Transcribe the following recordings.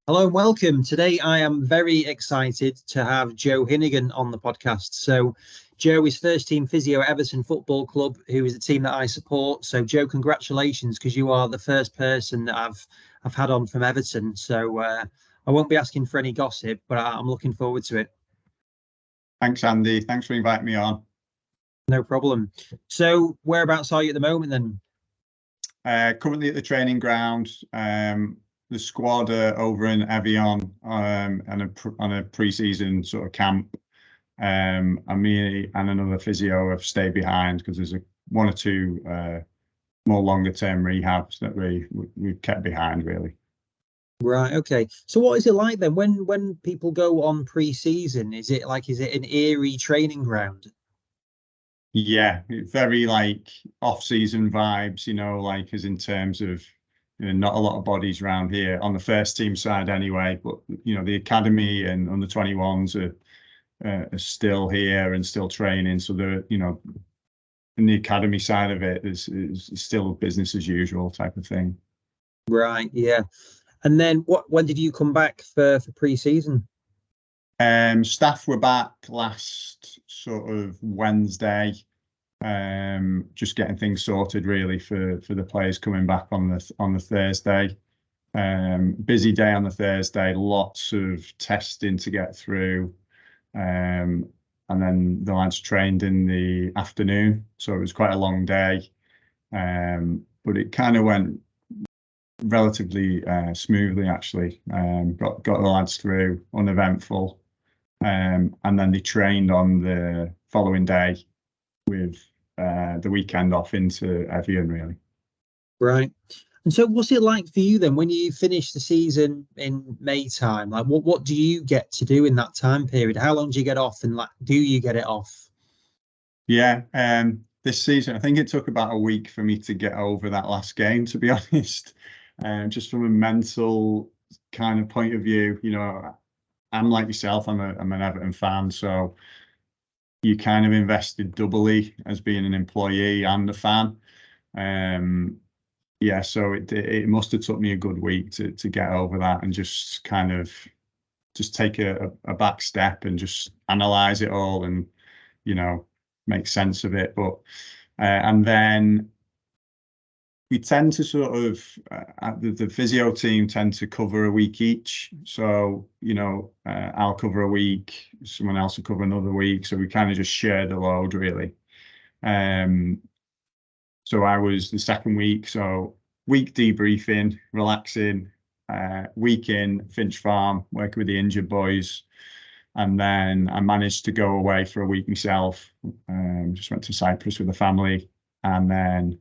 Hello and welcome. Today, I am very excited to have Joe Hinnigan on the podcast. So, Joe is first team physio at Everton Football Club, who is a team that I support. So, Joe, congratulations, because you are the first person that I've had on from Everton. So, I won't be asking for any gossip, but I'm looking forward to it. Thanks, Andy. Thanks for inviting me on. No problem. So, whereabouts are you at the moment then? Currently at the training ground. The squad are over in Evian on a pre-season sort of camp. And me and another physio have stayed behind because there's one or two more longer term rehabs that we've kept behind really. Right. Okay. So what is it like then when people go on pre-season? Is it an eerie training ground? Yeah, very like off-season vibes, like as in terms of not a lot of bodies around here on the first team side anyway. But the academy and under 21s are still here and still training. So in the academy side of it is still business as usual type of thing. Right. Yeah. And then when did you come back for pre-season? Staff were back last sort of Wednesday. Just getting things sorted really for the players coming back on the Thursday. Busy day on the Thursday, lots of testing to get through. And then the lads trained in the afternoon, so it was quite a long day. But it kind of went relatively smoothly actually. Got the lads through, uneventful. And then they trained on the following day with the weekend off into Evian really. Right. And so what's it like for you then when you finish the season in May time? Like what do you get to do in that time period? How long do you get off and do you get it off? Yeah, this season I think it took about a week for me to get over that last game, to be honest. Just from a mental kind of point of view, I'm like yourself, I'm an Everton fan, so you kind of invested doubly as being an employee and a fan. Yeah, so it must have took me a good week to get over that and just kind of just take a back step and just analyze it all and make sense of it. But and then we tend to sort of the physio team tend to cover a week each. So I'll cover a week, someone else will cover another week. So we kind of just share the load really. So I was the second week, so week debriefing, relaxing, week in Finch Farm, working with the injured boys. And then I managed to go away for a week myself. Just went to Cyprus with the family, and then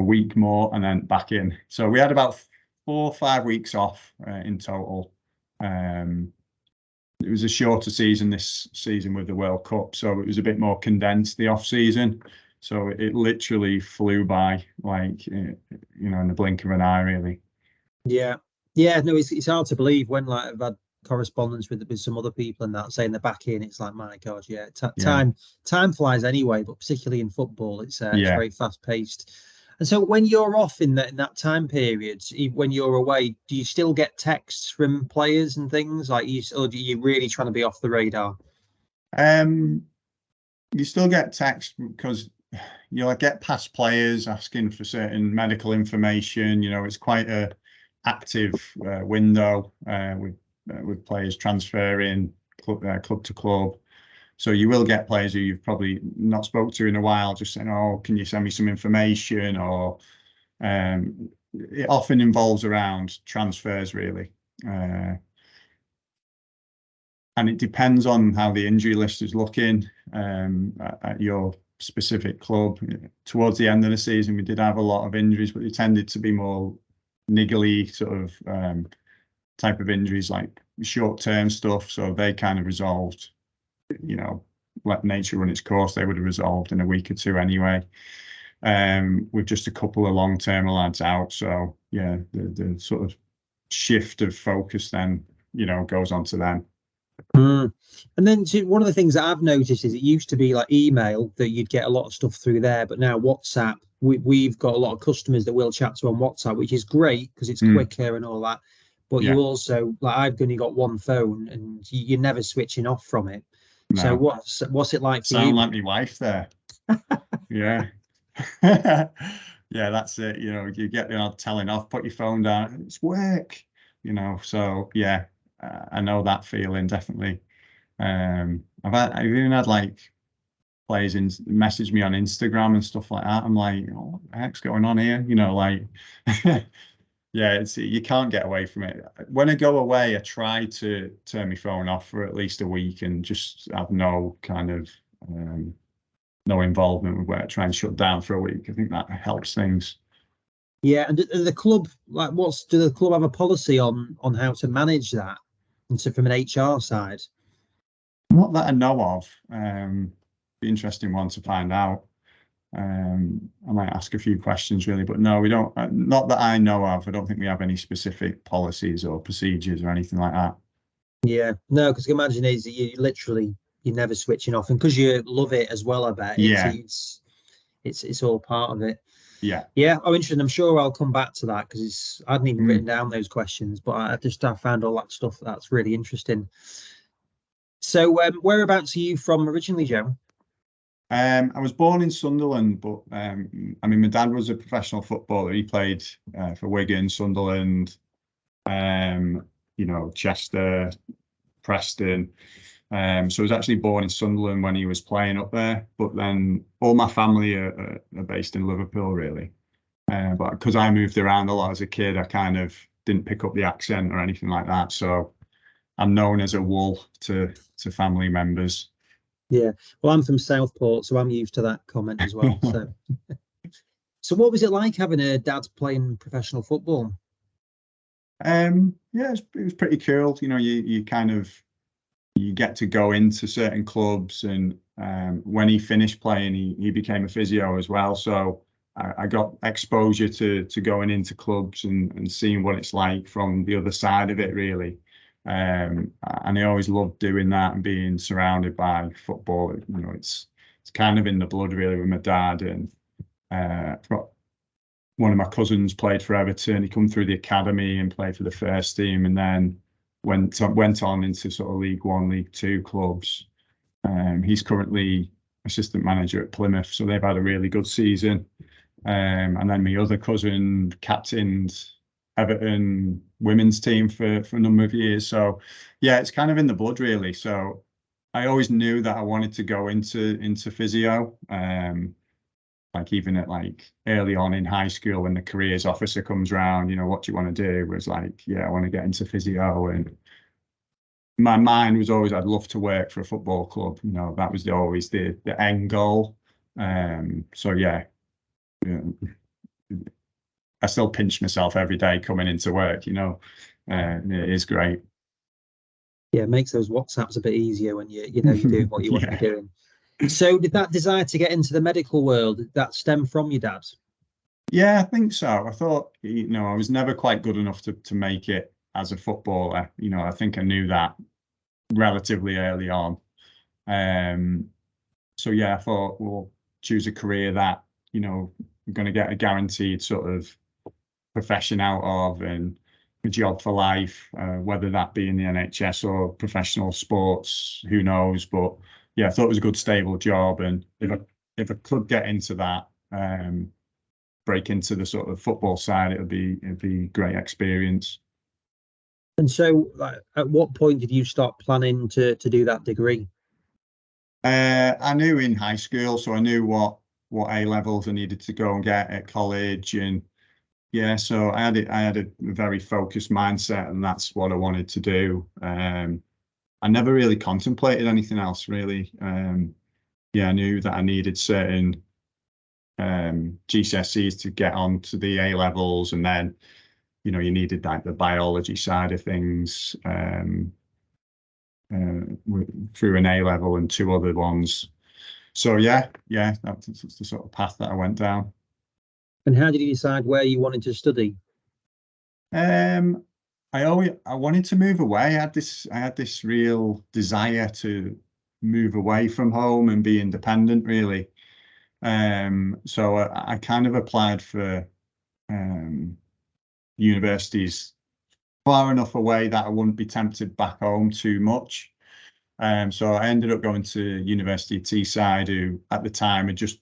a week more, and then back in. So we had about 4 or 5 weeks off in total. It was a shorter season this season with the World Cup, so it was a bit more condensed, the off season. So it literally flew by, like in the blink of an eye, really. Yeah. No, it's hard to believe when I've had correspondence with some other people and that saying they're back in. It's like, my God, yeah. Time flies anyway, but particularly in football, it's very fast paced. And so when you're off in that time period, when you're away, do you still get texts from players and things or are you really trying to be off the radar? You still get texts because you'll get past players asking for certain medical information. It's quite a active window with players transferring club to club. So you will get players who you've probably not spoke to in a while just saying, "Oh, can you send me some information?" Or it often involves around transfers really. And it depends on how the injury list is looking at your specific club. Towards the end of the season, we did have a lot of injuries, but they tended to be more niggly sort of type of injuries, like short-term stuff. So they kind of resolved, let nature run its course. They would have resolved in a week or two anyway. With just a couple of long-term lads out. So yeah, the sort of shift of focus then, goes on to them. And then one of the things that I've noticed is it used to be like email that you'd get a lot of stuff through there, but now WhatsApp, we've got a lot of customers that we'll chat to on WhatsApp, which is great because it's quicker and all that. but you also, like, I've only got one phone, and you're never switching off from it. No. So what's it like for you? Sound like my wife there. Yeah. Yeah, that's it. You know, you get the odd telling off, put your phone down, it's work, you know. So yeah, I know that feeling definitely. I've even had like players message me on Instagram and stuff like that. I'm like, oh, what the heck's going on here? You know, like yeah, it's, you can't get away from it. When I go away, I try to turn my phone off for at least a week and just have no kind of no involvement with work, try and shut down for a week. I think that helps things. Yeah, and the club, like, do the club have a policy on how to manage that, and so from an HR side? Not that I know of. Be interesting one to find out. I might ask a few questions really, but no, we don't. Not that I know of. I don't think we have any specific policies or procedures or anything like that. Yeah, no, because imagine is you're never switching off, and because you love it as well, I bet it's all part of it. Yeah. Yeah. Oh, interesting. I'm sure I'll come back to that because I hadn't even written down those questions, but I found all that stuff that's really interesting. So, whereabouts are you from originally, Joe? I was born in Sunderland, but I mean, my dad was a professional footballer. He played for Wigan, Sunderland, you know, Chester, Preston. So I was actually born in Sunderland when he was playing up there. But then all my family are based in Liverpool, really. But because I moved around a lot as a kid, I kind of didn't pick up the accent or anything like that. So I'm known as a Wool to family members. Yeah. Well, I'm from Southport, so I'm used to that comment as well. So what was it like having a dad playing professional football? Yeah, it was pretty cool. You know, you kind of you get to go into certain clubs, and when he finished playing, he became a physio as well. So I got exposure to going into clubs and seeing what it's like from the other side of it, really. And I always loved doing that and being surrounded by football. You know, it's kind of in the blood, really, with my dad. And one of my cousins played for Everton. He come through the academy and played for the first team, and then went on into sort of League One, League Two clubs. He's currently assistant manager at Plymouth, so they've had a really good season. And then my other cousin captained Everton women's team for a number of years. So yeah, it's kind of in the blood, really. So I always knew that I wanted to go into physio. Like even at like early on in high school when the careers officer comes round, you know, what do you want to do? It was like, yeah, I want to get into physio. And my mind was always, I'd love to work for a football club. You know, that was always the end goal. So yeah, I still pinch myself every day coming into work, you know. It is great. Yeah, it makes those WhatsApps a bit easier when you're doing what you want to be doing. So did that desire to get into the medical world, did that stem from your dad? Yeah, I think so. I thought, you know, I was never quite good enough to make it as a footballer. You know, I think I knew that relatively early on. So yeah, I thought, well, choose a career that, you know, I'm going to get a guaranteed sort of profession out of and a job for life, whether that be in the NHS or professional sports, who knows? But yeah, I thought it was a good, stable job. And if I could get into that, break into the sort of football side, it'd be great experience. And so, like, at what point did you start planning to do that degree? I knew in high school, so I knew what A levels I needed to go and get at college, and yeah, so I had a very focused mindset, and that's what I wanted to do. I never really contemplated anything else, really. Yeah, I knew that I needed certain GCSEs to get on to the A levels, and then, you know, you needed like the biology side of things through an A level and two other ones. So yeah, that's the sort of path that I went down. And how did you decide where you wanted to study? I wanted to move away. I had this real desire to move away from home and be independent, really. So I kind of applied for universities far enough away that I wouldn't be tempted back home too much. So I ended up going to University of Teesside, who at the time had just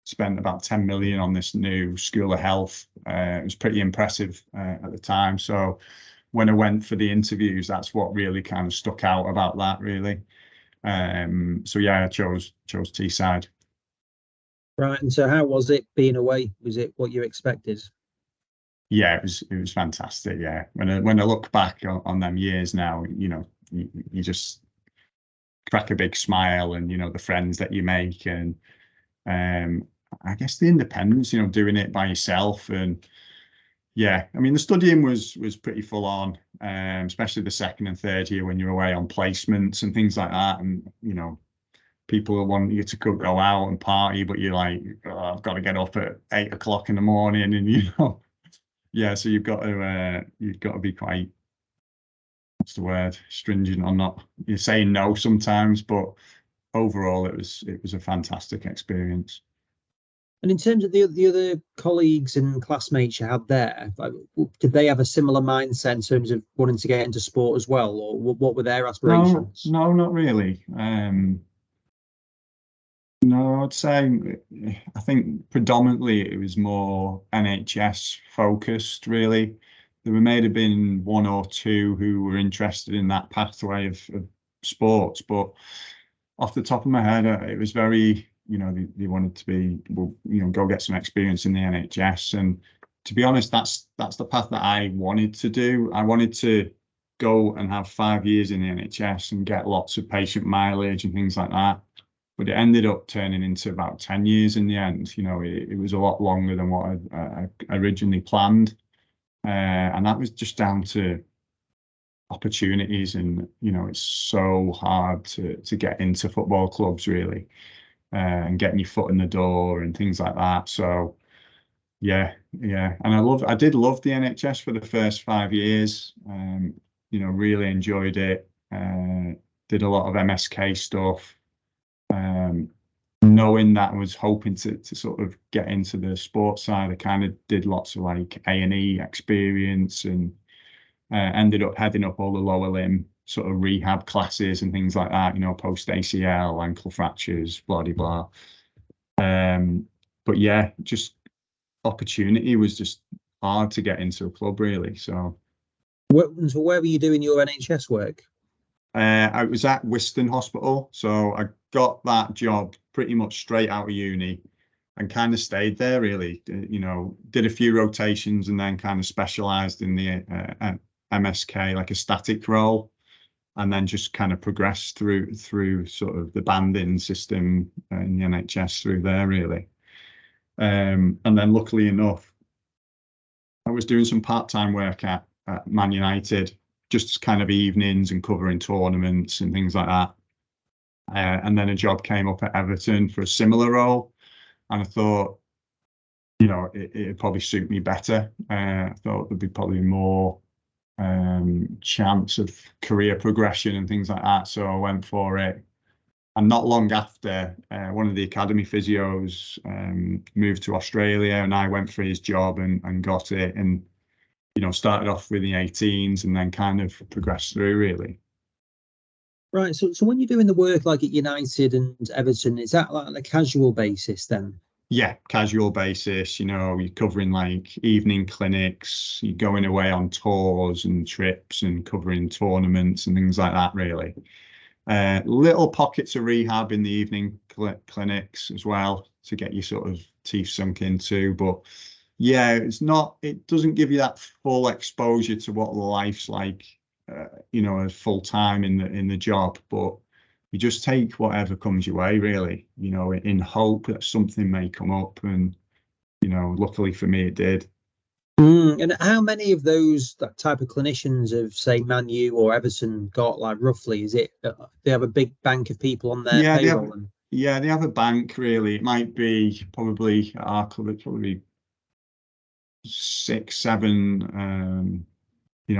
spent about 10 million on this new School of Health. It was pretty impressive at the time. So when I went for the interviews, that's what really kind of stuck out about that, really. So yeah, I chose Teesside. Right. And so how was it being away? Was it what you expected? Yeah, it was fantastic. Yeah, when I look back on them years now, you just crack a big smile, and the friends that you make, and I guess the independence, doing it by yourself. And yeah, I mean, the studying was pretty full on, especially the second and third year when you're away on placements and things like that. And people want you to go out and party, but you're like, oh, I've got to get up at 8 o'clock in the morning, and yeah. So you've got to be quite, what's the word, stringent on not, you're saying no sometimes, but overall it was a fantastic experience. And in terms of the other colleagues and classmates you had there, like, did they have a similar mindset in terms of wanting to get into sport as well, or what were their aspirations? No, not really. No, I'd say I think predominantly it was more NHS focused, really. There may have been one or two who were interested in that pathway of sports, but off the top of my head, it was very, they wanted to be, well, go get some experience in the NHS. And to be honest, that's the path that I wanted to do. I wanted to go and have 5 years in the NHS and get lots of patient mileage and things like that. But it ended up turning into about 10 years in the end. It was a lot longer than what I originally planned. And that was just down to opportunities, and it's so hard to get into football clubs, really, and getting your foot in the door and things like that. So yeah, and I did love the NHS for the first 5 years. Really enjoyed it. Did a lot of MSK stuff. Knowing that I was hoping to sort of get into the sports side, I kind of did lots of like A&E experience, and ended up heading up all the lower limb sort of rehab classes and things like that, post ACL, ankle fractures, blah, blah, blah. But yeah, just opportunity was just hard to get into a club, really. So Where were you doing your NHS work? I was at Wiston Hospital, so I got that job pretty much straight out of uni and kind of stayed there, really. Did a few rotations and then kind of specialised in the MSK, like a static role, and then just kind of progressed through sort of the banding system in the NHS through there, really. And then luckily enough, I was doing some part-time work at Man United, just kind of evenings and covering tournaments and things like that. And then a job came up at Everton for a similar role, and I thought, it'd probably suit me better. I thought there'd be probably more chance of career progression and things like that. So I went for it. And not long after, one of the academy physios moved to Australia, and I went for his job and got it. And started off with the 18s and then kind of progressed through, really. Right. So when you're doing the work like at United and Everton, is that like on a casual basis then? Yeah, casual basis. You're covering like evening clinics, you're going away on tours and trips and covering tournaments and things like that, really. Little pockets of rehab in the evening clinics as well to get your sort of teeth sunk into. But yeah, it doesn't give you that full exposure to what life's like, as full time in the job. But you just take whatever comes your way, really, in hope that something may come up. And, luckily for me, it did. And how many of those that type of clinicians of, say, Man U or Everton got, like, roughly? Is it they have a big bank of people on their payroll? They have a bank, really. It might be probably at our club, it's probably 6, 7,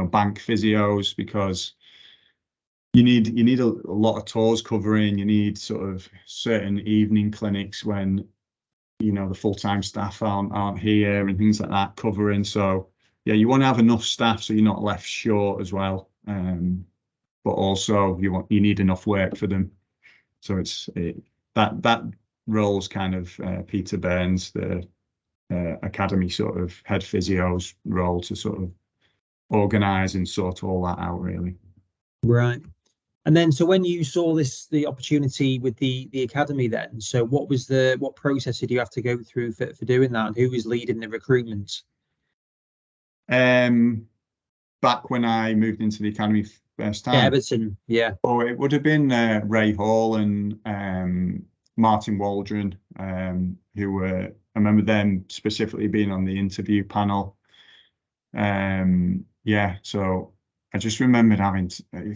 bank physios, because you need a lot of tours covering. You need sort of certain evening clinics when the full-time staff aren't here and things like that covering. So you want to have enough staff so you're not left short as well. But also you need enough work for them. So that role's kind of Peter Burns, the academy sort of head physio's role, to sort of organise and sort all that out, really. Right. And then, so when you saw the opportunity with the academy, then, so what process did you have to go through for doing that, and who was leading the recruitment? Back when I moved into the academy first time, Everton, yeah. Oh, it would have been Ray Hall and Martin Waldron, who were, I remember them specifically being on the interview panel. Yeah, so I just remembered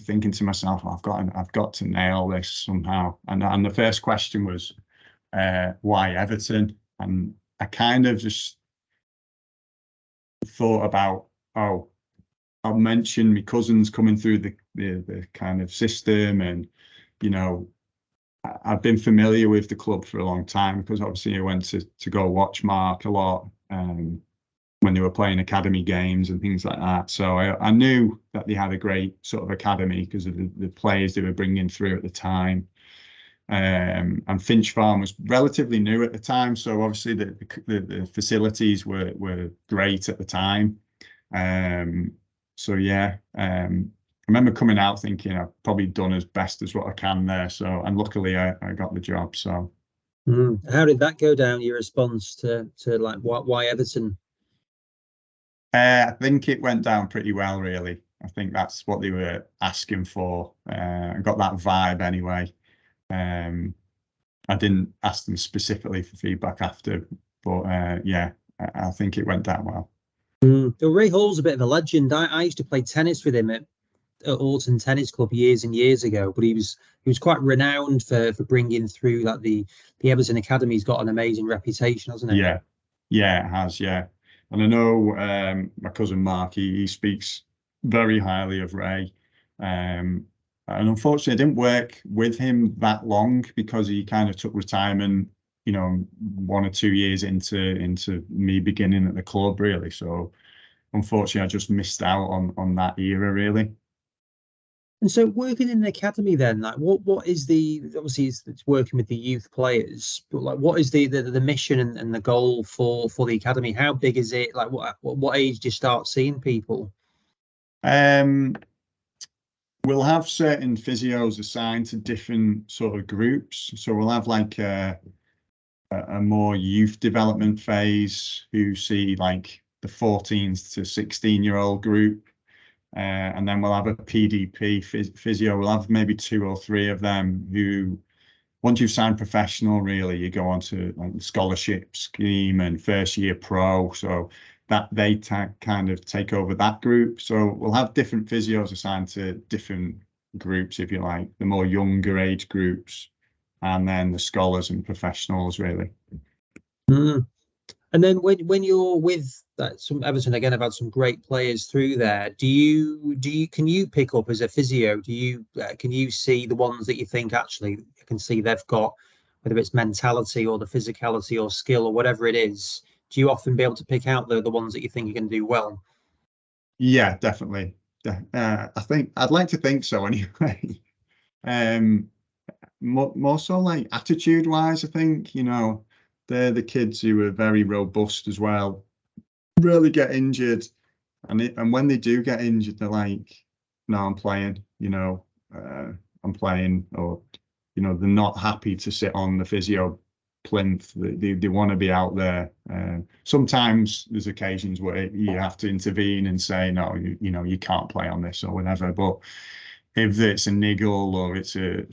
thinking to myself, I've got to nail this somehow. And the first question was, why Everton? And I kind of just thought about, I'll mention my cousins coming through the kind of system, and I've been familiar with the club for a long time because obviously I went to go watch Mark a lot when they were playing academy games and things like that. So I knew that they had a great sort of academy because of the players they were bringing through at the time. And Finch Farm was relatively new at the time, so obviously the facilities were great at the time. So yeah, I remember coming out thinking I've probably done as best as what I can there. So, and luckily I got the job. So, how did that go down? Your response to like why Everton? I think it went down pretty well, really. I think that's what they were asking for. I got that vibe anyway. I didn't ask them specifically for feedback after, but yeah, I think it went down well. Ray Hall's a bit of a legend. I used to play tennis with him at Alton Tennis Club years and years ago, but he was quite renowned for bringing through like the Everton Academy's got an amazing reputation, hasn't it? Yeah, it has. Yeah, and I know my cousin Mark, he speaks very highly of Ray. And unfortunately, I didn't work with him that long because he kind of took retirement, 1 or 2 years into me beginning at the club, really. So unfortunately, I just missed out on that era, really. And so working in the academy then, like what is obviously it's working with the youth players, but like what is the mission and the goal for the academy? How big is it? Like what age do you start seeing people? We'll have certain physios assigned to different sort of groups. So we'll have like a more youth development phase who see like the 14 to 16-year-old group. And then we'll have a PDP physio. We'll have maybe 2 or 3 of them who, once you've signed professional, really, you go on to like the scholarship scheme and first year pro. So that they kind of take over that group. So we'll have different physios assigned to different groups, if you like, the more younger age groups, and then the scholars and professionals, really. And then when you're with some Everton again, I've had some great players through there. Can you pick up as a physio? Can you see the ones that you think actually you can see they've got, whether it's mentality or the physicality or skill or whatever it is? Do you often be able to pick out the ones that you think are going to do well? Yeah, definitely. I think I'd like to think so anyway. More so like attitude wise, I think, they're the kids who are very robust as well, really get injured. And when they do get injured, they're like, no, I'm playing, I'm playing, or, they're not happy to sit on the physio plinth. They want to be out there. Sometimes there's occasions where you have to intervene and say, no, you can't play on this or whatever. But if it's a niggle or it's a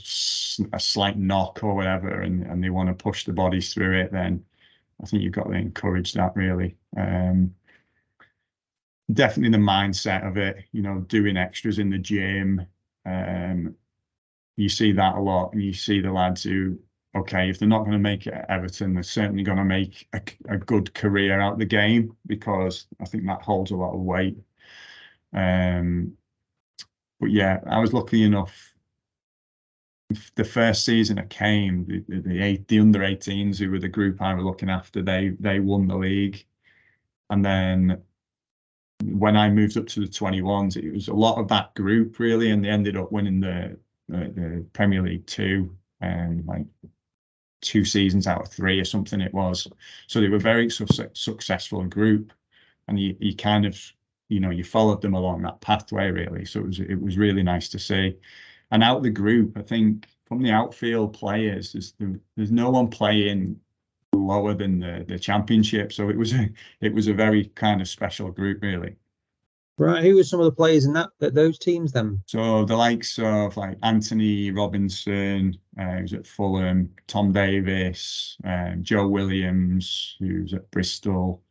slight knock or whatever, and they want to push the bodies through it, then I think you've got to encourage that, really. Definitely the mindset of it, doing extras in the gym. You see that a lot, and you see the lads who, okay, if they're not going to make it at Everton, they're certainly going to make a good career out of the game, because I think that holds a lot of weight. But yeah, I was lucky enough. The first season I came, the under 18s, who were the group I was looking after, they won the league, and then when I moved up to the 21s, it was a lot of that group really, and they ended up winning the Premier League 2, like 2 seasons out of 3 or something it was. So they were very successful group, and you kind of, you followed them along that pathway really. So it was really nice to see. And out the group, I think from the outfield players, there's no one playing lower than the championship. So it was a very kind of special group really. Right, who were some of the players in those teams then? So the likes of like Anthony Robinson, who's at Fulham, Tom Davis, Joe Williams, who's at Bristol,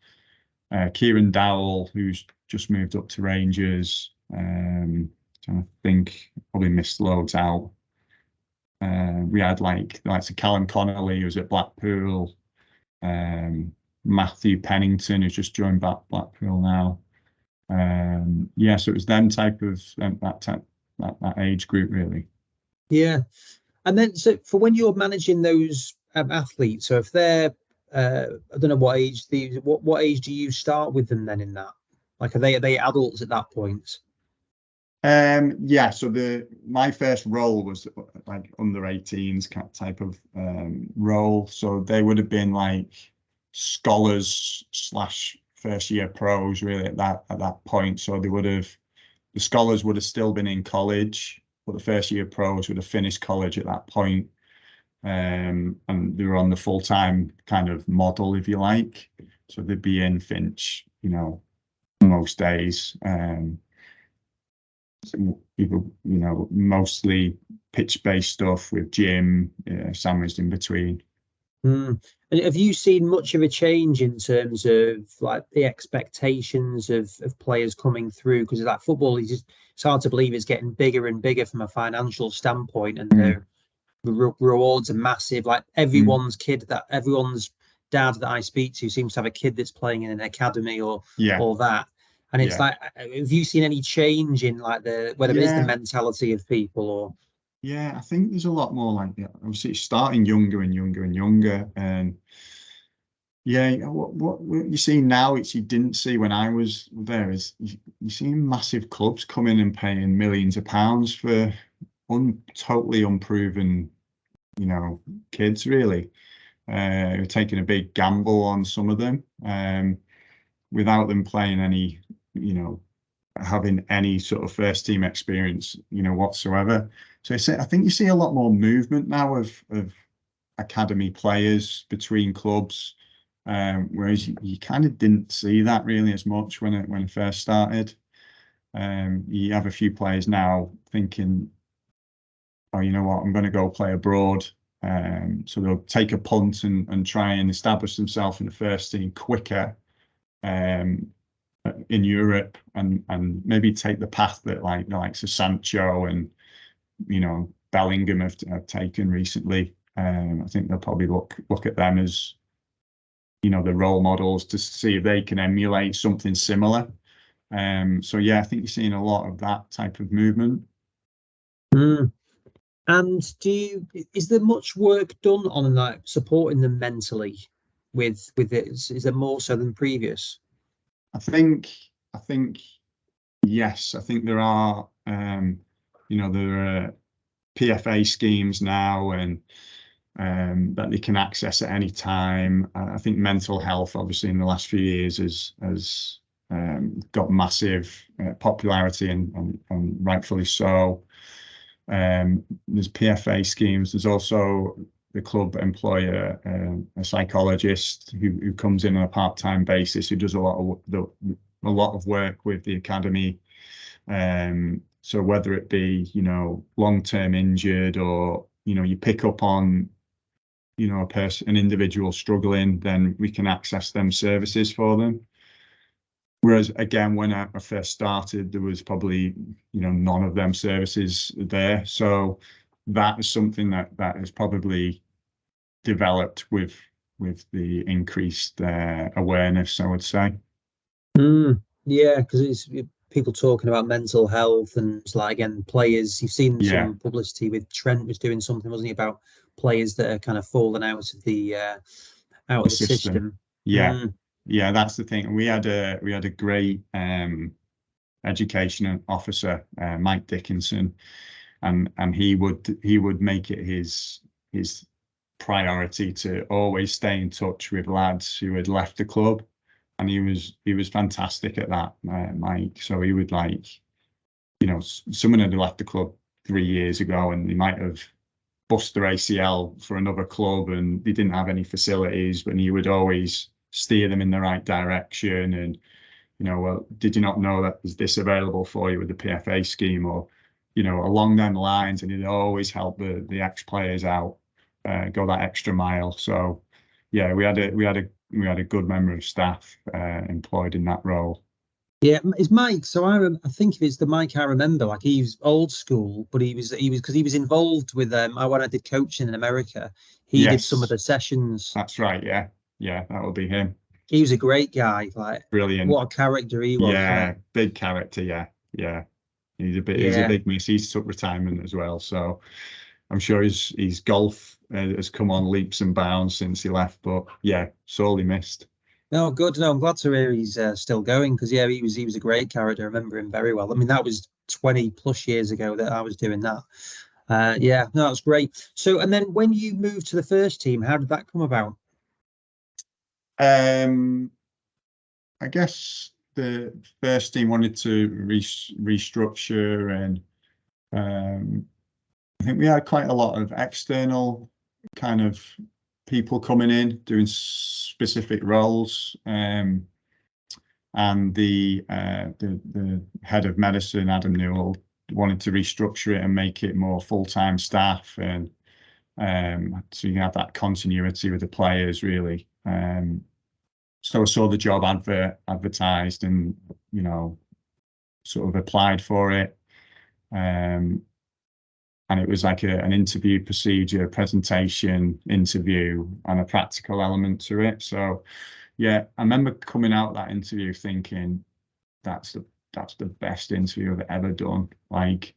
Kieran Dowell, who's just moved up to Rangers. Trying to think, probably missed loads out. We had like the likes of Callum Connolly, who's at Blackpool, Matthew Pennington, who's just joined Blackpool now. So it was them type of that age group really. Yeah, and then so for when you're managing those athletes, so if they're I don't know what age what age do you start with them then in that? Like are they adults at that point? So my first role was like under 18s type of role. So they would have been like scholars / first year pros really at that point. So the scholars would have still been in college, but the first year pros would have finished college at that point. And they were on the full-time kind of model, if you like. So they'd be in Finch, most days. Mostly pitch-based stuff with gym sandwiched in between. And have you seen much of a change in terms of like the expectations of players coming through? Because that football it's hard to believe it's getting bigger and bigger from a financial standpoint, and the rewards are massive. Like everyone's dad that I speak to seems to have a kid that's playing in an academy or that. And it's like, have you seen any change in like whether it is the mentality of people or? Yeah, I think there's a lot more like that. Obviously, it's starting younger and younger and younger. And what you see now, you didn't see when I was there, is you see massive clubs coming and paying millions of pounds for totally unproven, kids really. Taking a big gamble on some of them without them playing any, having any sort of first team experience, whatsoever. So I think you see a lot more movement now of academy players between clubs, whereas you kind of didn't see that really as much when it first started. You have a few players now thinking, oh, you know what, I'm going to go play abroad. So they'll take a punt and try and establish themselves in the first team quicker in Europe, and maybe take the path that like the likes of Sancho and Bellingham have taken recently. I think they'll probably look at them as the role models to see if they can emulate something similar. I think you're seeing a lot of that type of movement. And is there much work done on like supporting them mentally with it? Is there more so than previous? I think yes. I think there are there are PFA schemes now and that they can access at any time. I think mental health, obviously, in the last few years has got massive popularity and rightfully so. There's PFA schemes. There's also the club employ a psychologist who comes in on a part-time basis, who does a lot of work with the academy. So whether it be long-term injured or you pick up on an individual struggling, then we can access them services for them. Whereas again, when I first started, there was probably none of them services there. So that is something that has probably developed with the increased awareness, I would say. Yeah, because it's people talking about mental health, and it's like, again, players. You've seen some publicity with Trent was doing something, wasn't he, about players that are kind of falling out of the system. Yeah. yeah, that's the thing. We had a great education officer, Mike Dickinson, and he would make it his priority to always stay in touch with lads who had left the club, and he was fantastic at that, Mike. So he would, like, you know, someone had left the club 3 years ago and they might have bust their ACL for another club and they didn't have any facilities, but he would always steer them in the right direction. And, you know, well, did you not know that there's this available for you with the PFA scheme, or, you know, along them lines? And he'd always help the ex-players out, go that extra mile. So yeah, we had a good member of staff employed in that role. Yeah, it's Mike. So I think if it's the Mike I remember, like, he's old school, but he was because he was involved with when I did coaching in America, he did some of the sessions. That's right. Yeah, that will be him. He was a great guy. Like, brilliant. What a character he was. Yeah, big character. Yeah. He's a big miss. He's took retirement as well, so I'm sure his golf has come on leaps and bounds since he left. But yeah, sorely missed. No, good. No, I'm glad to hear he's still going, because he was a great character. I remember him very well. I mean, that was 20 plus years ago that I was doing that. Yeah, no, that's great. So, and then when you moved to the first team, how did that come about? I guess the first team wanted to restructure, and I think we had quite a lot of external kind of people coming in doing specific roles, and the head of medicine, Adam Newell, wanted to restructure it and make it more full-time staff, and so you have that continuity with the players, really. So I saw the job advertised, and, you know, sort of applied for it. And it was like an interview procedure, presentation, interview, and a practical element to it. So yeah, I remember coming out that interview thinking, that's the best interview I've ever done. Like,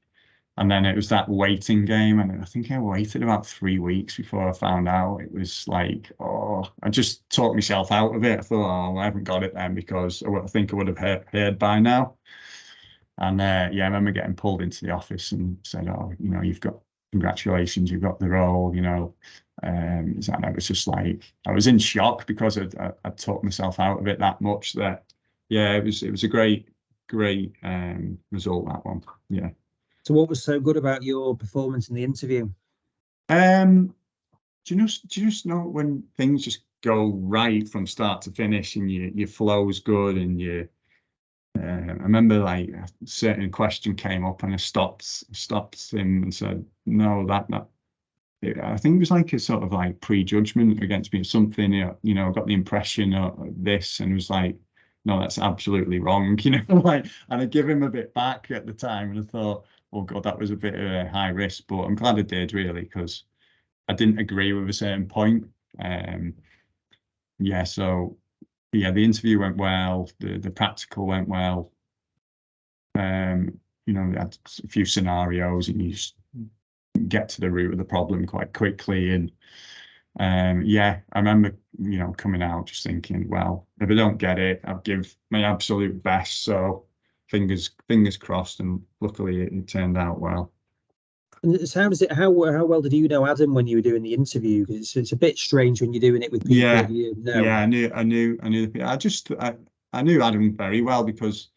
and then it was that waiting game, and I think I waited about 3 weeks before I found out. It was like, oh, I just talked myself out of it. I thought, oh, I haven't got it then, because I think I would have heard by now. And yeah, I remember getting pulled into the office and said, oh, you know, congratulations, you've got the role, you know. And it was just like, I was in shock, because I'd talked myself out of it that much, that, yeah, it was a great result, that one. Yeah. So what was so good about your performance in the interview? Do you just know when things just go right from start to finish, and your flow's good, and I remember, like, a certain question came up and I stopped him and said, no, I think it was like a sort of like prejudgment against me or something, you know, I got the impression of this, and was like, no, that's absolutely wrong, you know, like, and I give him a bit back at the time, and I thought, oh God, that was a bit of a high risk, but I'm glad I did, really, because I didn't agree with a certain point. Yeah, so yeah, the interview went well, the practical went well. You know, we had a few scenarios, and you just get to the root of the problem quite quickly. And yeah, I remember, you know, coming out just thinking, well, if I don't get it, I'll give my absolute best. So fingers crossed, and luckily it turned out well. And so how well did you know Adam when you were doing the interview? Because it's a bit strange when you're doing it with people you know. Yeah, I knew the people. I knew Adam very well, because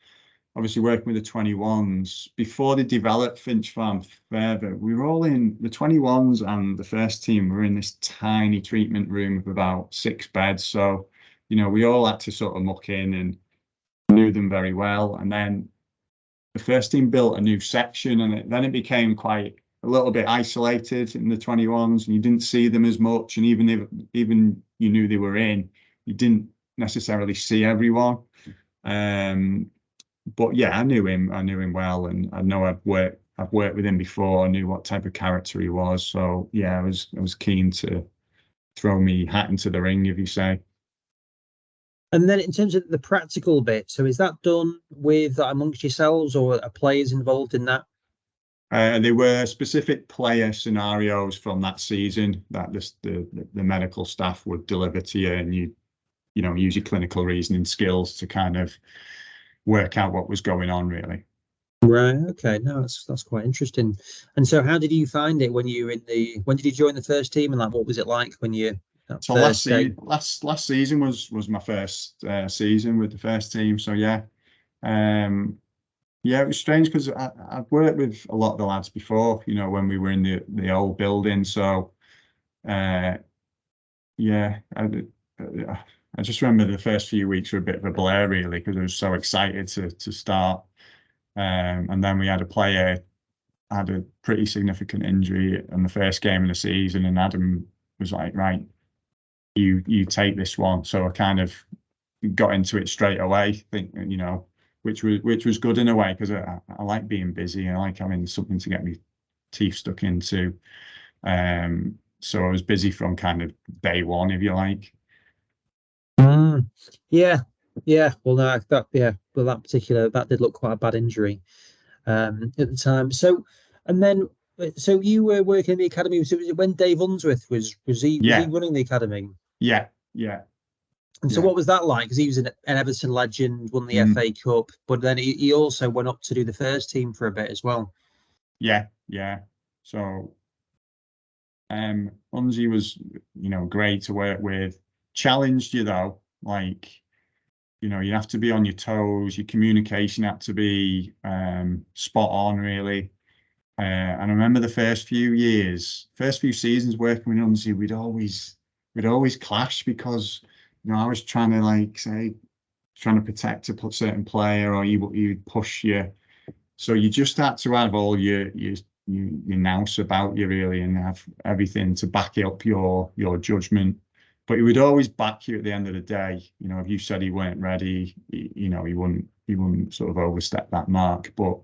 obviously working with the 21s before they developed Finch Farm further, we were all in the 21s, and the first team were in this tiny treatment room of about 6 beds. So, you know, we all had to sort of muck in, and knew them very well. And then the first team built a new section, and then it became quite a little bit isolated in the 21s, and you didn't see them as much. And even you knew they were in, you didn't necessarily see everyone. But yeah, I knew him well, and I know I've worked with him before. I knew what type of character he was. So yeah, I was keen to throw me hat into the ring, if you say. And then in terms of the practical bit, so is that done with amongst yourselves, or are players involved in that? There were specific player scenarios from that season that the medical staff would deliver to you, and use your clinical reasoning skills to kind of work out what was going on, really. Right. Okay. No, that's quite interesting. And so, how did you find it when you were when did you join the first team, and like, what was it like when you that So first day? last season was my first season with the first team. So yeah, yeah, it was strange because I've worked with a lot of the lads before, when we were in the old building. So yeah, I just remember the first few weeks were a bit of a blur, really, because I was so excited to start. And then we had a player had a pretty significant injury in the first game of the season, and Adam was like, right, you take this one. So I kind of got into it straight away, which was good in a way, because I like being busy. I like having something to get my teeth stuck into. So I was busy from kind of day one, if you like. Yeah, yeah. Well, no, well, that did look quite a bad injury at the time. So, and then so you were working in the academy. So was it when Dave Unsworth was he Yeah, running the academy? yeah, yeah, And so yeah. what was that like? Because he was an Everton legend, won the Mm, FA Cup, but then he also went up to do the first team for a bit as well. yeah, yeah. So Unzi was, great to work with. Challenged you though, like, you have to be on your toes. Your communication had to be spot on, really. And I remember the first few seasons working with Unzi, we'd always clash because I was trying to, like, say, trying to protect a certain player, or you'd push you. So you just had to have all your nous about you, really, and have everything to back up your judgment. But he would always back you at the end of the day. If you said he weren't ready, he wouldn't sort of overstep that mark. But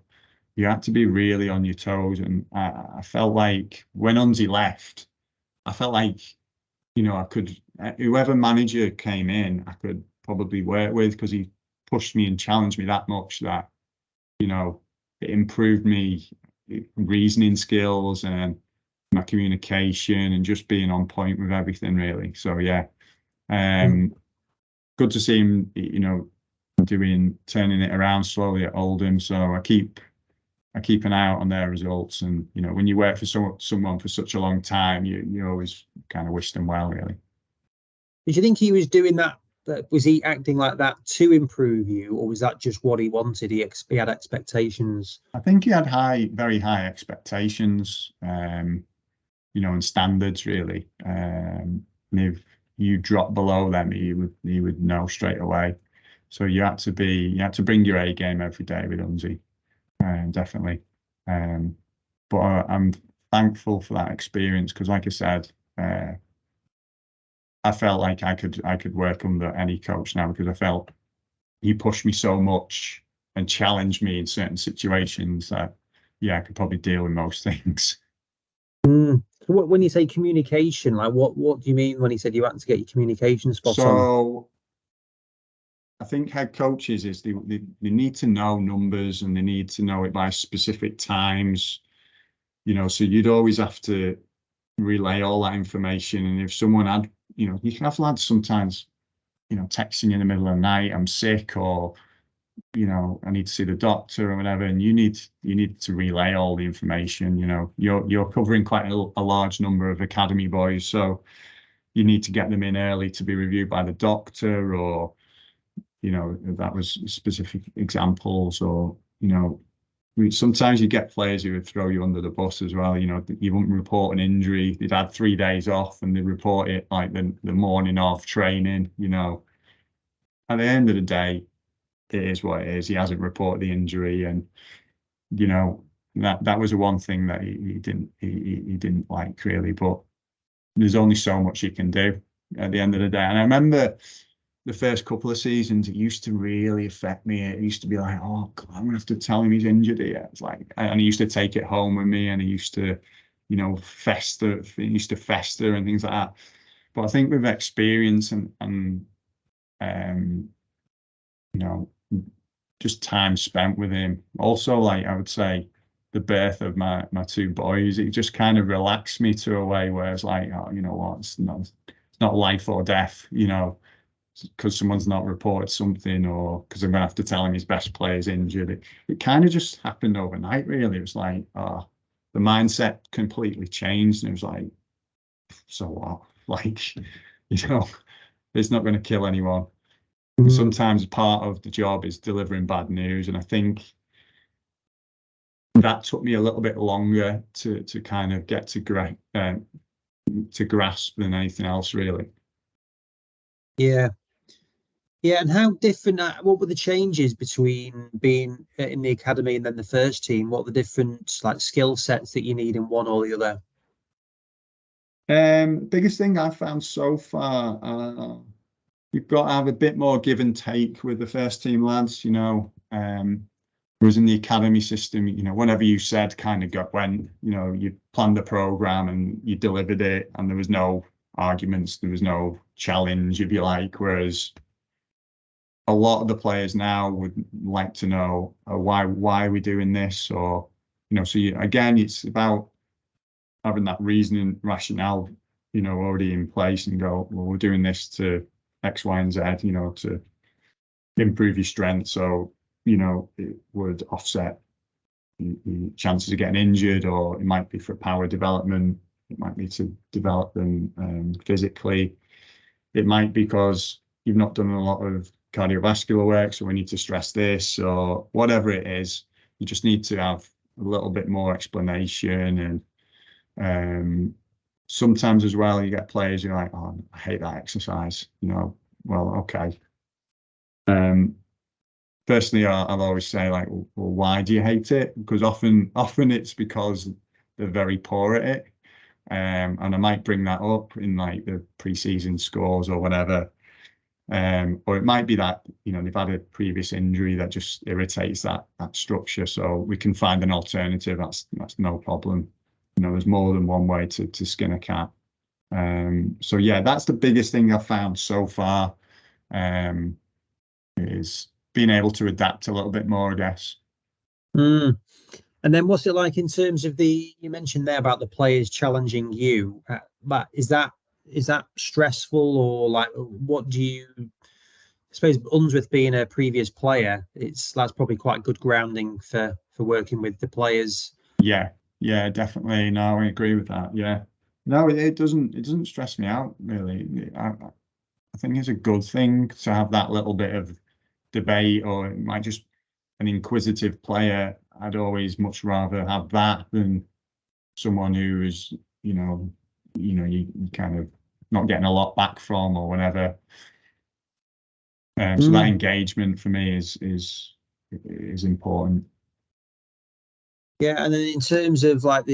you had to be really on your toes. And I felt like when Unzi left, I felt like, I could, whoever manager came in, I could probably work with, because he pushed me and challenged me that much that, it improved me reasoning skills and my communication and just being on point with everything, really. So yeah, good to see him, turning it around slowly at Oldham. So I keep an eye out on their results, and when you work for someone for such a long time, you always kind of wish them well, really. Did you think he was doing that? Was he acting like that to improve you, or was that just what he wanted? He had expectations. I think he had very high expectations, and standards, really. And if you drop below them, he would know straight away. So you had to bring your A game every day with Unzi, definitely. But I'm thankful for that experience, because, like I said, I felt like I could work under any coach now, because I felt he pushed me so much and challenged me in certain situations that, yeah, I could probably deal with most things. So when you say communication, like what do you mean when he said you had to get your communication spot on? So I think head coaches they need to know numbers, and they need to know it by specific times. So you'd always have to relay all that information. And if someone had, you can have lads sometimes, texting in the middle of the night, I'm sick, or, I need to see the doctor or whatever, and you need to relay all the information. You're covering quite a large number of academy boys, so you need to get them in early to be reviewed by the doctor, or, that was specific examples, or, sometimes you get players who would throw you under the bus as well. You wouldn't report an injury. They'd had 3 days off, and they report it like the morning of training. At the end of the day, it is what it is. He hasn't reported the injury, and that was the one thing that he didn't like, really. But there's only so much you can do at the end of the day. And I remember the first couple of seasons, it used to really affect me. It used to be like, oh, God, I'm gonna have to tell him he's injured here. It's like, and he used to take it home with me, and he used to, fester. It used to fester and things like that. But I think with experience and um, you know, just time spent with him. Also, like, I would say, the birth of my two boys, it just kind of relaxed me to a way where it's like, oh, you know what, it's not life or death. because someone's not reported something, or because I'm going to have to tell him his best player's injured. It kind of just happened overnight, really. It was like, the mindset completely changed. And it was like, so what? Like, it's not going to kill anyone. And sometimes part of the job is delivering bad news. And I think that took me a little bit longer to kind of get to grasp than anything else, really. Yeah. Yeah, and how different, what were the changes between being in the academy and then the first team? What were the different like skill sets that you need in one or the other? Biggest thing I've found so far, you've got to have a bit more give and take with the first team lads, whereas in the academy system, whenever you said kind of went, you planned the program and you delivered it, and there was no arguments, there was no challenge, if you like, whereas a lot of the players now would like to know why are we doing this, or so again, it's about having that reasoning rationale already in place, and go, well, we're doing this to X, Y, and Z, to improve your strength, so it would offset the chances of getting injured, or it might be for power development, it might be to develop them physically, it might be because you've not done a lot of cardiovascular work, so we need to stress this, or whatever it is. You just need to have a little bit more explanation. And sometimes as well, you get players who are like, oh, I hate that exercise, well, okay. Personally, I'll always say, like, well, why do you hate it? Because often it's because they're very poor at it. And I might bring that up in like the pre-season scores or whatever. Or it might be that they've had a previous injury that just irritates that structure, so we can find an alternative. That's no problem. There's more than one way to skin a cat. So yeah, that's the biggest thing I've found so far, is being able to adapt a little bit more, I guess. And then what's it like in terms of you mentioned there about the players challenging you, but is that stressful, or like, what do you, I suppose, Unsworth being a previous player, that's probably quite good grounding for working with the players. Yeah, definitely. No, I agree with that. Yeah, no, it doesn't stress me out really. I think it's a good thing to have that little bit of debate, or it might just an inquisitive player. I'd always much rather have that than someone who is, you kind of not getting a lot back from, or whatever. So that engagement for me is important. Yeah, and then in terms of like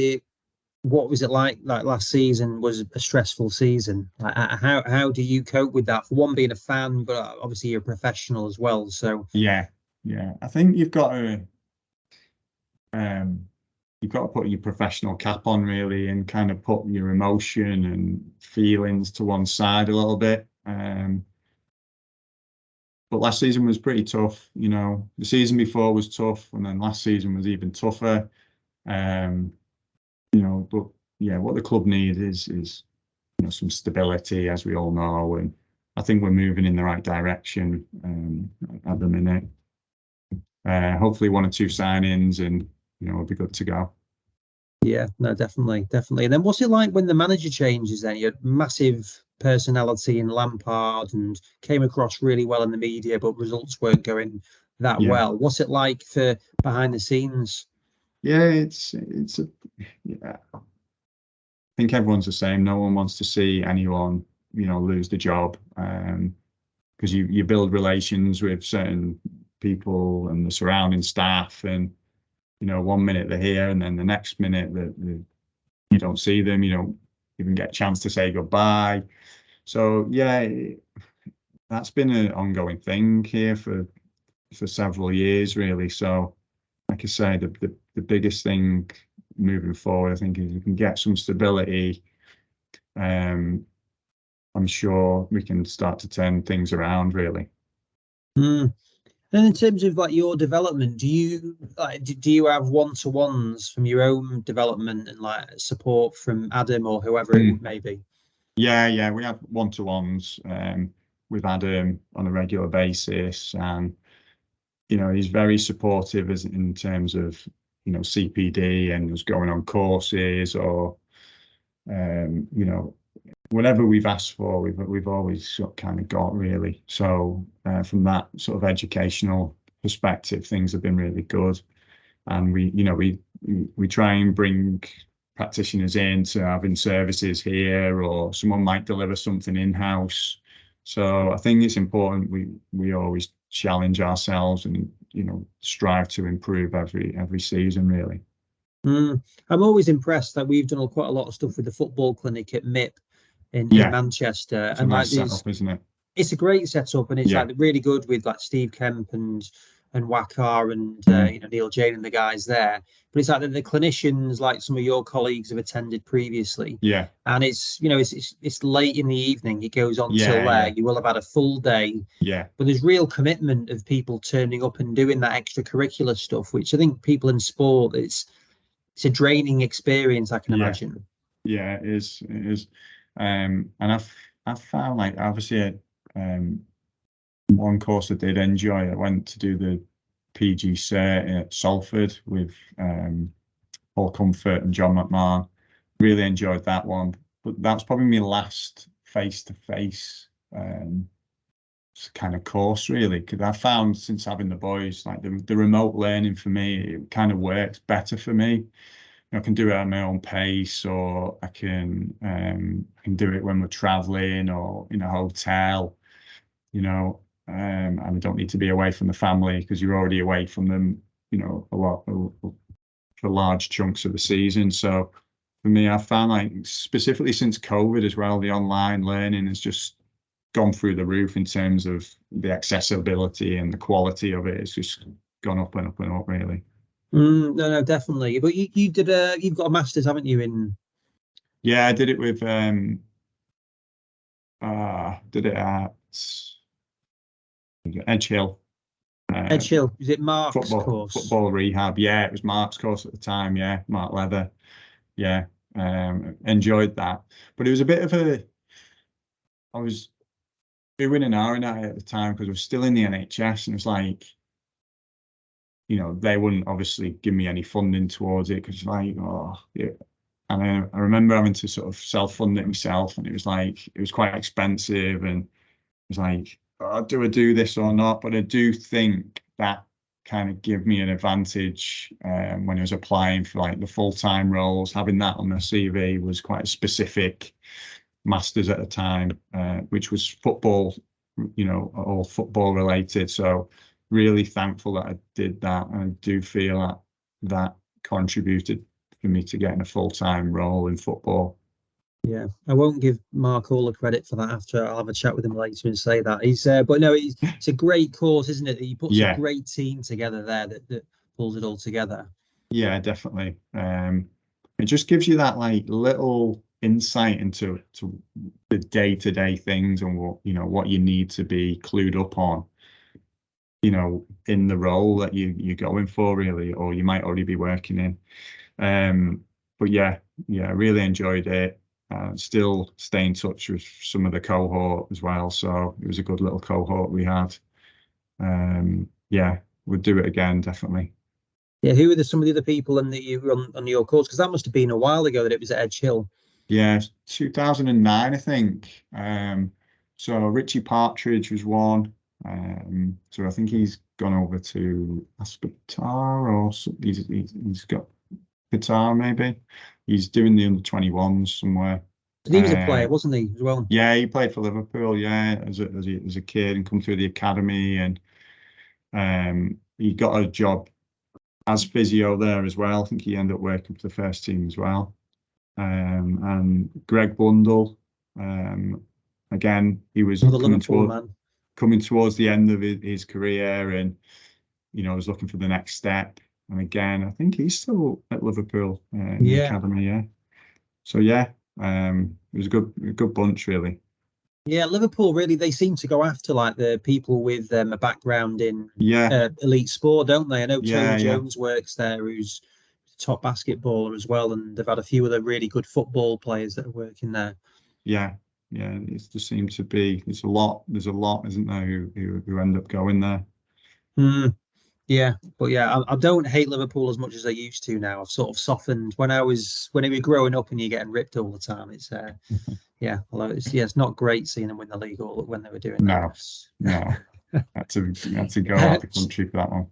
what was it like last season was a stressful season. Like, how do you cope with that? For one, being a fan, but obviously you're a professional as well. So yeah, I think you've got to put your professional cap on, really, and kind of put your emotion and feelings to one side a little bit. But last season was pretty tough. The season before was tough, and then last season was even tougher. But yeah, what the club needs is some stability, as we all know, and I think we're moving in the right direction at the minute. Hopefully 1 or 2 signings, and we'll be good to go. Yeah, no, definitely. And then what's it like when the manager changes then? You had massive personality in Lampard and came across really well in the media, but results weren't going that well. What's it like for behind the scenes? Yeah, yeah. I think everyone's the same. No one wants to see anyone, lose the job, because you build relations with certain people and the surrounding staff, and 1 minute they're here, and then the next minute you don't see them, you don't even get a chance to say goodbye. So yeah, that's been an ongoing thing here for several years, really. So like I say, the biggest thing moving forward, I think, is you can get some stability. I'm sure we can start to turn things around, really. And in terms of like your development, do you have one-to-ones from your own development and like support from Adam or whoever it may be? Yeah, we have one-to-ones. we've had him on a regular basis, and he's very supportive as in terms of CPD and us going on courses, or whatever we've asked for, we've always kind of got, really. So from that sort of educational perspective, things have been really good, and we try and bring practitioners in to having services here, or someone might deliver something in-house. So I think it's important we always challenge ourselves and strive to improve every season, really. I'm always impressed that we've done quite a lot of stuff with the football clinic at MIP in Manchester, it's a nice setup, isn't it? It's a great setup, and it's like really good with like Steve Kemp and Wakar and Neil Jane and the guys there. But it's like the clinicians, like some of your colleagues have attended previously. Yeah. And it's it's late in the evening. It goes on till there. You will have had a full day. Yeah. But there's real commitment of people turning up and doing that extracurricular stuff, which I think people in sport, it's a draining experience, I can imagine. Yeah, it is. It is. And I've found, like, obviously one course I did enjoy, I went to do the PG Cert at Salford with Paul Comfort and John McMahon. Really enjoyed that one. But that was probably my last face-to-face kind of course, really, because I found, since having the boys, like the remote learning for me, it kind of works better for me. I can do it at my own pace, or I can do it when we're traveling or in a hotel, and I don't need to be away from the family, because you're already away from them, a lot for large chunks of the season. So for me, I found, like, specifically since COVID as well, the online learning has just gone through the roof in terms of the accessibility, and the quality of it. It's just gone up and up and up, really. No, definitely. But you did you've got a master's, haven't you? Yeah, I did it with did it at Edge Hill. Edge Hill, is it Mark's course? Football rehab. Yeah, it was Mark's course at the time. Yeah, Mark Leather. Yeah, enjoyed that. But it was a bit of I was doing an R&I at the time, because I was still in the NHS, and it's like, they wouldn't obviously give me any funding towards it, because, like, and I remember having to sort of self-fund it myself, and it was quite expensive, and it was like, do I do this or not? But I do think that kind of gave me an advantage when I was applying for, like, the full-time roles. Having that on my CV was quite a specific masters at the time, which was football, all football related. So really thankful that I did that, and I do feel that contributed for me to getting a full-time role in football. Yeah, I won't give Mark all the credit for that. After, I'll have a chat with him later and say that he's but no, it's a great course, isn't it? He puts a great team together there that pulls it all together. Yeah, definitely. It just gives you that, like, little insight into the day-to-day things, and what you need to be clued up on, in the role that you're going for, really, or you might already be working in. But yeah, I really enjoyed it. Still stay in touch with some of the cohort as well, so it was a good little cohort we had. Yeah, we'd do it again, definitely. Yeah, who are some of the other people that you were on your course? Because that must have been a while ago that it was at Edge Hill. Yeah, 2009, I think. So Richie Partridge was one. So I think he's gone over to Aspetar, or he's got Qatar, maybe. He's doing the under-21s somewhere. He was a player, wasn't he, as well? Yeah, he played for Liverpool, as a kid, and come through the academy, and he got a job as physio there as well. I think he ended up working for the first team as well. And Greg Bundle, again, he was coming towards the end of his career, and was looking for the next step. And again, I think he's still at Liverpool in the academy. Yeah. So yeah, it was a good bunch, really. Yeah, Liverpool, really, they seem to go after, like, the people with a background in elite sport, don't they? I know Tony Jones works there, who's a top basketballer as well, and they've had a few other really good football players that are working there. Yeah, yeah, it just seems to be there's a lot, isn't there, who end up going there. Yeah, but yeah, I don't hate Liverpool as much as I used to now. I've sort of softened when we were growing up and you're getting ripped all the time. It's yeah, although it's not great seeing them win the league all when they were doing that. No, had to go out the country for that one.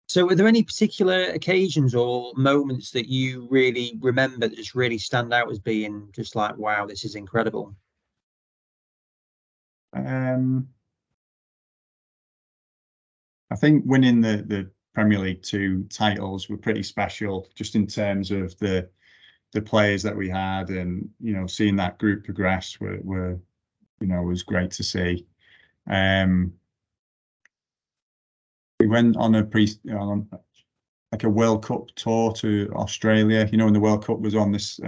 So were there any particular occasions or moments that you really remember that just really stand out as being just like, wow, this is incredible? I think winning the Premier League 2 titles were pretty special, just in terms of the players that we had, and seeing that group progress were was great to see. We went on like a World Cup tour to Australia, when the World Cup was on this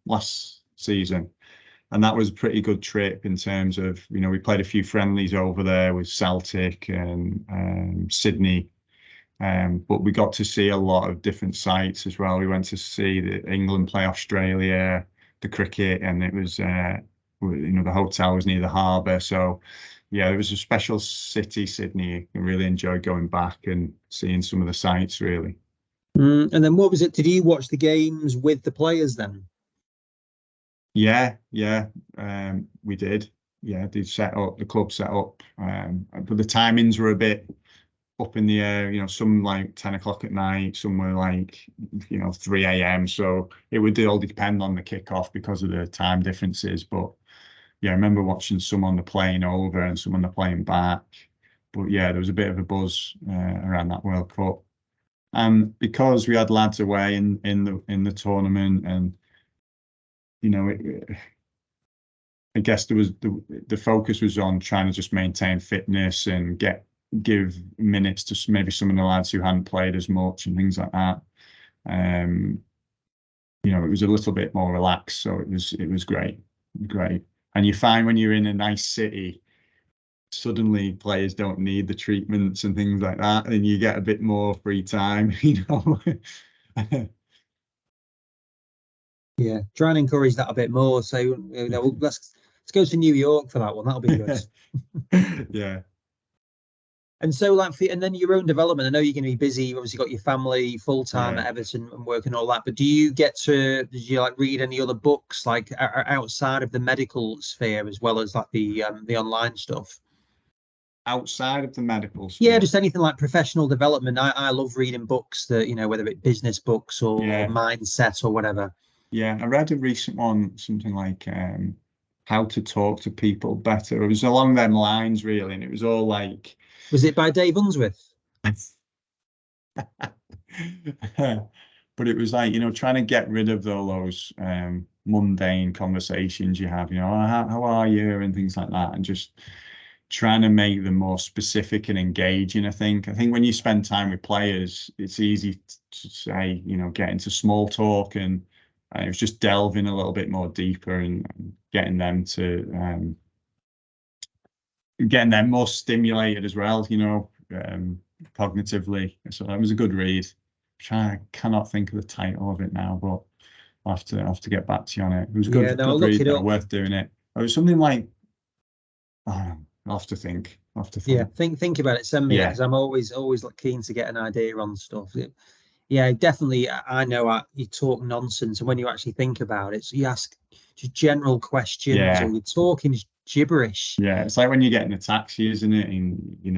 last season. And that was a pretty good trip in terms of, we played a few friendlies over there with Celtic and Sydney. But we got to see a lot of different sites as well. We went to see England play Australia, the cricket, and it was, the hotel was near the harbour. So, yeah, it was a special city, Sydney. I really enjoyed going back and seeing some of the sites, really. And then what was it? Did you watch the games with the players then? Yeah, we did. Yeah, the club set up, but the timings were a bit up in the air. Some like 10 o'clock at night, some were like 3 a.m. So it would all depend on the kickoff because of the time differences. But yeah, I remember watching some on the plane over and some on the plane back. But yeah, there was a bit of a buzz around that World Cup, and because we had lads away in the tournament, and I guess there was the focus was on trying to just maintain fitness and give minutes to maybe some of the lads who hadn't played as much and things like that. It was a little bit more relaxed, so it was great. And you find when you're in a nice city, suddenly players don't need the treatments and things like that, and you get a bit more free time, Yeah, try and encourage that a bit more. So let's go to New York for that one. That'll be good. Yeah. And so, and then your own development. I know you're going to be busy. You've obviously got your family full time at Everton and work and all that. But did you read any other books outside of the medical sphere, as well as like the online stuff? Outside of the medical sphere? Yeah, just anything like professional development. I love reading books that whether it's business books or mindset or whatever. Yeah, I read a recent one, something like how to talk to people better. It was along them lines, really, and it was all like. Was it by Dave Unsworth? But it was like, trying to get rid of all those mundane conversations you have, how are you, and things like that, and just trying to make them more specific and engaging. I think when you spend time with players, it's easy to say, get into small talk, and it was just delving a little bit more deeper and getting them more stimulated as well, cognitively. So that was a good read. I cannot think of the title of it now, but I'll have to get back to you on it. It was a good read, though, worth doing it. It was something like, I'll have to think. Yeah, think about it. Send me it, because I'm always keen to get an idea on stuff. Yeah, definitely. I know you talk nonsense, and when you actually think about it, so you ask just general questions, or you're talking gibberish. Yeah, it's like when you get in a taxi, isn't it? And you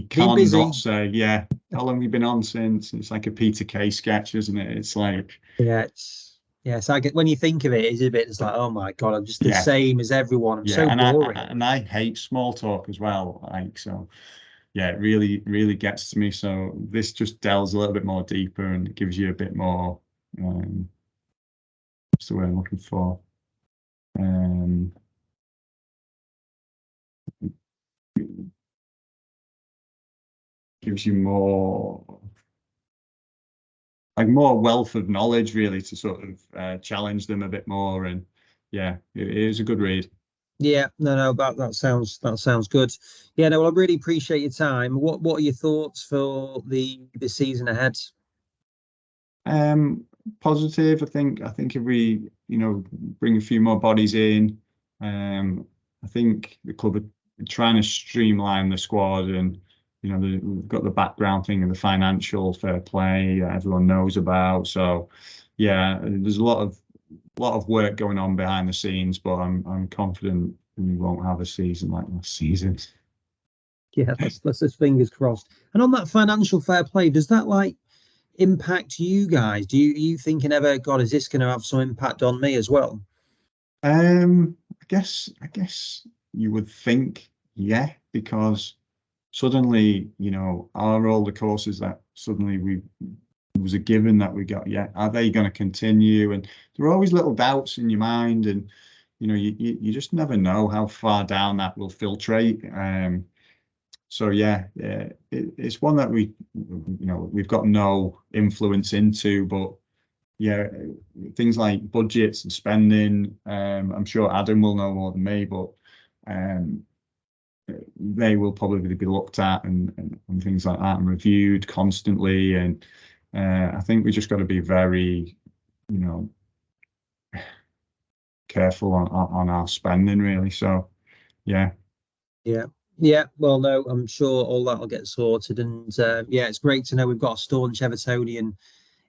can't not say, how long have you been on since? It's like a Peter Kay sketch, isn't it? It's like, so I get, when you think of it, it's a bit. It's like, oh my God, I'm just the same as everyone. I'm so boring. I hate small talk as well. Like, so. Yeah, it really, really gets to me. So this just delves a little bit more deeper, and it gives you a bit more, what's the word I'm looking for? Gives you more wealth of knowledge, really, to sort of challenge them a bit more. And yeah, it is a good read. Yeah, no, that sounds good. Yeah, no, well, I really appreciate your time. What are your thoughts for the season ahead? Positive. I think if we, bring a few more bodies in, I think the club are trying to streamline the squad, and we've got the background thing and the financial fair play that everyone knows about. So yeah, there's a lot of work going on behind the scenes, but I'm confident we won't have a season like last season. Yeah, let's just fingers crossed. And on that financial fair play, does that like impact you guys? Do you thinking ever, God, is this going to have some impact on me as well? I guess you would think, yeah, because suddenly, all the courses that suddenly was a given that we got, yeah, are they going to continue? And there are always little doubts in your mind, and you just never know how far down that will filtrate. So yeah, it's one that we've got no influence into, but yeah, things like budgets and spending, I'm sure Adam will know more than me, but they will probably be looked at and things like that and reviewed constantly. And I think we just got to be very, careful on our spending, really. So yeah. Yeah, well, no, I'm sure all that will get sorted. And yeah, it's great to know we've got a staunch Evertonian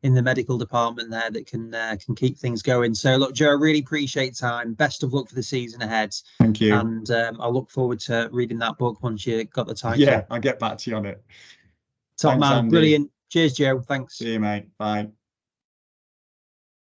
in the medical department there that can keep things going. So look, Joe, I really appreciate time. Best of luck for the season ahead. Thank you. And I look forward to reading that book once you got the title. Yeah, I'll get back to you on it. Top Thanks, man, Andy. brilliant. Cheers, Joe. Thanks. See you, mate. Bye.